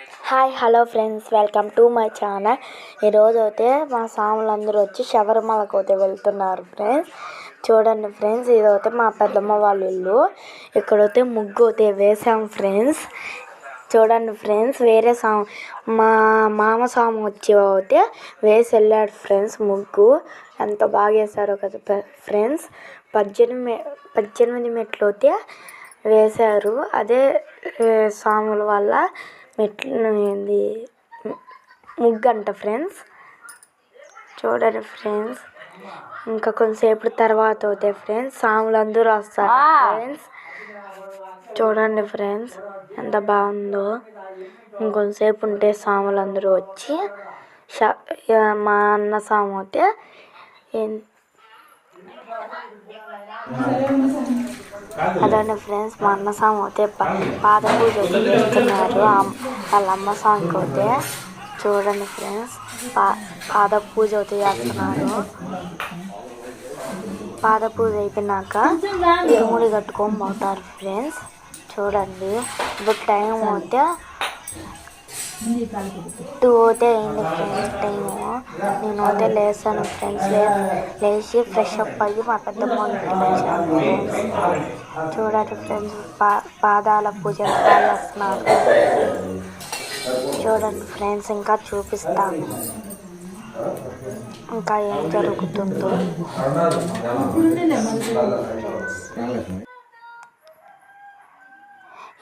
Hi hello friends, welcome to my channel. ఈరోజు అయితే మా సాములందరూ వచ్చి శబరిమలకు అయితే వెళ్తున్నారు ఫ్రెండ్స్. చూడండి ఫ్రెండ్స్, ఇదైతే మా పెద్దమ్మ వాళ్ళ ఇల్లు. ఇక్కడైతే ముగ్గు అయితే వేసాం ఫ్రెండ్స్. చూడండి ఫ్రెండ్స్, వేరే సాము మా మామ సాము వచ్చి అయితే వేసి వెళ్ళాడు ఫ్రెండ్స్. ముగ్గు ఎంత బాగా వేశారో కదా ఫ్రెండ్స్. 18 మెట్లు అయితే వేశారు. అదే సాముల వల్ల మెట్లు ఏంది ముగ్గు అంట ఫ్రెండ్స్. చూడండి ఫ్రెండ్స్, ఇంకా కొంతసేపు తర్వాత అవుతాయి ఫ్రెండ్స్. సాములందరూ వస్తారు ఫ్రెండ్స్. చూడండి ఫ్రెండ్స్, ఎంత బాగుందో. ఇంకొంతసేపు ఉంటే సాములందరూ వచ్చి మా అన్న సాము అయితే అదండి ఫ్రెండ్స్, మా అన్న సాము అయితే పాద పూజ చేస్తున్నారు వాళ్ళ అమ్మ సాంగ్ అయితే. చూడండి ఫ్రెండ్స్, పాద పూజ అయితే చేస్తున్నారు. పాద పూజ అయిపోయినాక ఇరుముడి కట్టుకొని పోతారు ఫ్రెండ్స్. చూడండి, ఇప్పుడు టైం అయితే 2 అయితే అయింది ఫ్రెండ్స్. టైము నేను అయితే లేసాను ఫ్రెండ్స్. లేచి ఫ్రెష్ అప్ అయ్యి మా పెద్దమ్మ ఇంటికి వచ్చాను ఫ్రెండ్స్. చూడండి ఫ్రెండ్స్, పాదాల పూజ చేస్తున్నారు. చూడండి ఫ్రెండ్స్, ఇంకా చూపిస్తాను ఇంకా ఏం జరుగుతుందో.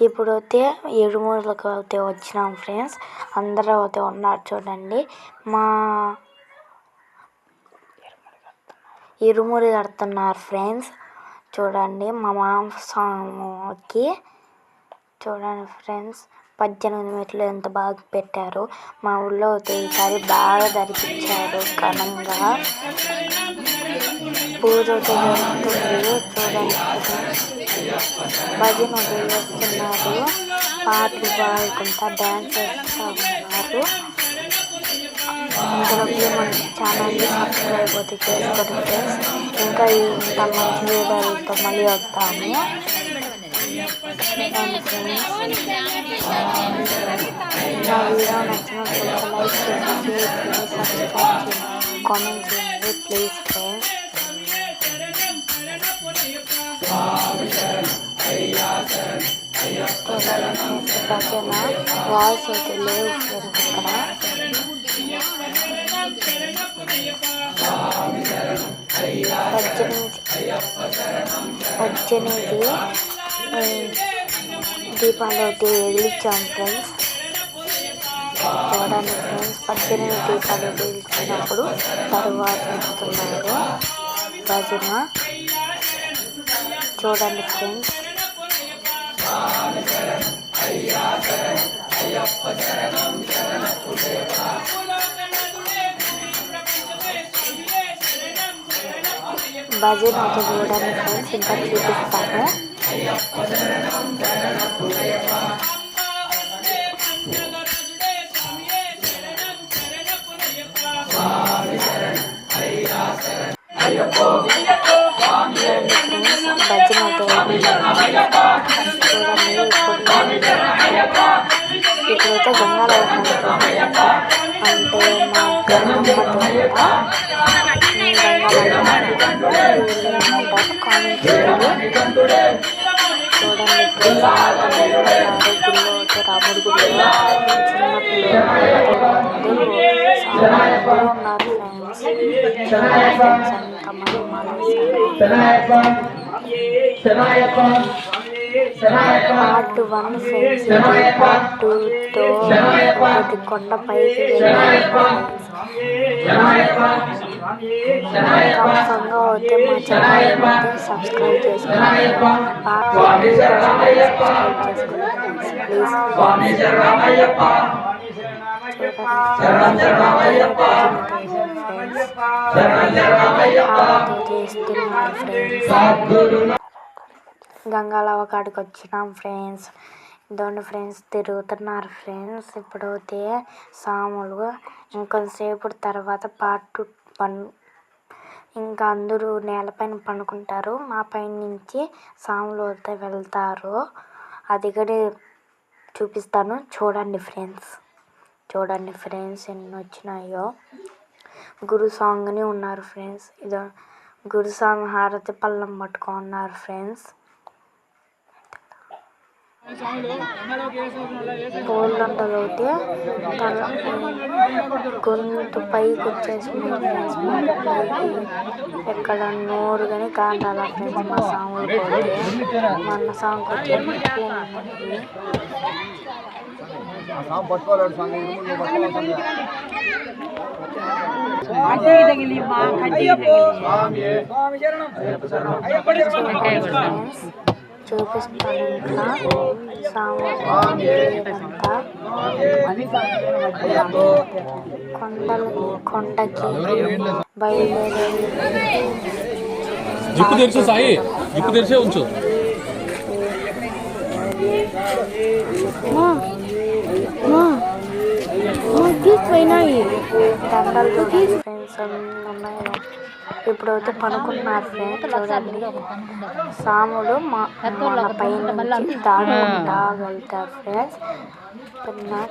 ఇప్పుడైతే ఇరుముడికి అయితే వచ్చినాం ఫ్రెండ్స్. అందరూ అయితే ఉన్నారు. చూడండి, మా ఇరుముడి కడుతున్నారు ఫ్రెండ్స్. చూడండి, మా మాంసంకి చూడండి ఫ్రెండ్స్, 18 మెట్లు ఎంత బాగా పెట్టారు. మా ఊళ్ళో అయితే ఈసారి బాగా జరిపించారు ఘనంగా. పూజ అయితే జరుగుతుంది. చూడండి, భజన చేస్తున్నారు. పాటలు పాడుకుంటా డ్యాన్స్ చేస్తూ ఉన్నారు. ఇంతలోకి మన ఛానల్ని సబ్స్క్రైబ్ అయితే చేసుకోండి ఫ్రెండ్స్. ఇంకా ఇంత మంచి వీడియోలతో మళ్ళీ వస్తాము. నా వీడియో నచ్చినట్లయితే లైక్ చేసి షేర్ చేసి సబ్స్క్రైబ్ చేసి కామెంట్ చేయండి ప్లీజ్ ఫ్రెండ్స్. భజన వాయిస్ అయితే లేవు ఫ్రెండ్స్. ఇక్కడ 18 దీపాలు అయితే వెలిగించాం ఫ్రెండ్స్. చూడండి ఫ్రెండ్స్, 18 దీపాలు వెలిగించినప్పుడు తరువాత ఇస్తున్నారు భజన. చూడండి ఫ్రెండ్స్, భజన అయితే చూడండి ఫ్రెండ్స్. ఇంకా చూపిస్తాను. భజన చూడండి. ఇప్పుడైతే గంగాలో అంటే మా గంగమ్మ ఏమంటారు కామెంట్ చేయండి. చూడండి ఫ్రెండ్స్, గుడిలో అయితే రాముడి గుడిలో చిన్నపిల్లలు ఉన్నారు ఫ్రెండ్స్. అంతమంది పార్ట్ 1 ఫ్రెండ్స్. పార్ట్ 2తో ఒకటి కొండ పైకి కన్ఫర్మ్గా అయితే మా ఛానల్ అయితే సబ్స్క్రైబ్ చేసుకోండి. పార్ట్ 2 సబ్స్క్రైబ్ చేసుకోండి ప్లీజ్. గంగాలవ కాడికి వచ్చినాం ఫ్రెండ్స్. ఇదండి ఫ్రెండ్స్, తిరుగుతున్నారు ఫ్రెండ్స్. ఇప్పుడైతే సాములు ఇంకొంతసేపు తర్వాత పార్ట్ 1 ఇంకా అందరూ నేలపైన పండుకుంటారు. మా పైన నుంచి సాములు అయితే వెళ్తారు. అది కూడా చూపిస్తాను. చూడండి ఫ్రెండ్స్ ఎన్ని వచ్చినాయో. గురు సాంగ్ని ఉన్నారు ఫ్రెండ్స్. ఇదో గురు సాంగ్ హారతి పళ్ళం పట్టుకున్నారు ఫ్రెండ్స్. పూలంటలు అయితే గొంతు పైకి వచ్చేసింది ఫ్రెండ్స్. ఎక్కడ నోరు కానీ కాంటాల ఫ్రెండ్స్. మా సాంగులు పోతే మన సాంగ్ వచ్చి చూపిస్తాను. ఇంకా సాంబారంతా కొండకి బయలుదేరి దండలు ఫ్రెండ్స్ ఉన్నాయి. ఇప్పుడైతే పనుకున్నారు ఫ్రెండ్స్. చూడండి సాములు మన పైనుంచి దాడుకుంటా వెళ్తారు ఫ్రెండ్స్.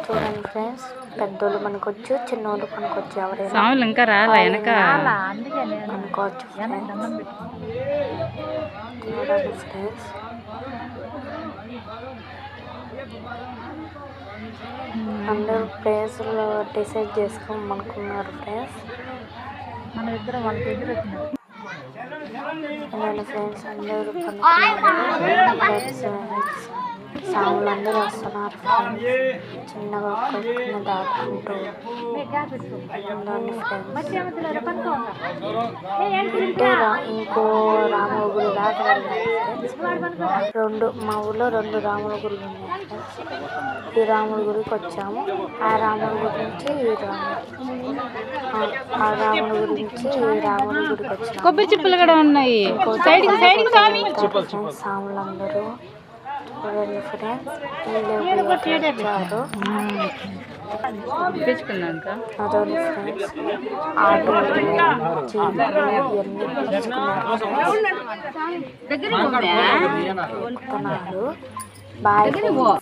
చూడండి ఫ్రెండ్స్, పెద్దోళ్ళు పనుకోవచ్చు, చిన్నోళ్ళు పనుకోవచ్చు, ఎవరైనా ఇంకా పనుకోవచ్చు ఫ్రెండ్స్. చూడండి ఫ్రెండ్స్, అందరూ ప్లేసులు డిసైడ్ చేసుకోమనుకున్నారు ఫ్రెండ్స్. ఫ్రెండ్స్ అందరూ సాములు అందరూ వస్తున్నారు ఫ్రెండ్స్. చిన్నగా కొట్టుకున్న దాటుకుంటూ ఇంకో రాముల గుడి దాకా మా ఊళ్ళో 2 రాముల గుళ్ళు ఉన్నాయి ఫ్రెండ్స్. ఈ రాముల గుడికి వచ్చాము. ఆ రాముల గుడి నుంచి ఆ రాముల గుడి నుంచి ఈ రాముల గుడికి వచ్చాము. కొబ్బరి చిప్పలు కూడా ఉన్నాయి. సాములందరూ చూడండి ఫ్రెండ్స్, వచ్చారు. అదోని ఫ్రెండ్స్, ఆటోలు జీపులు ఇవన్నీ పిలుచుకున్నారు. బాయ్.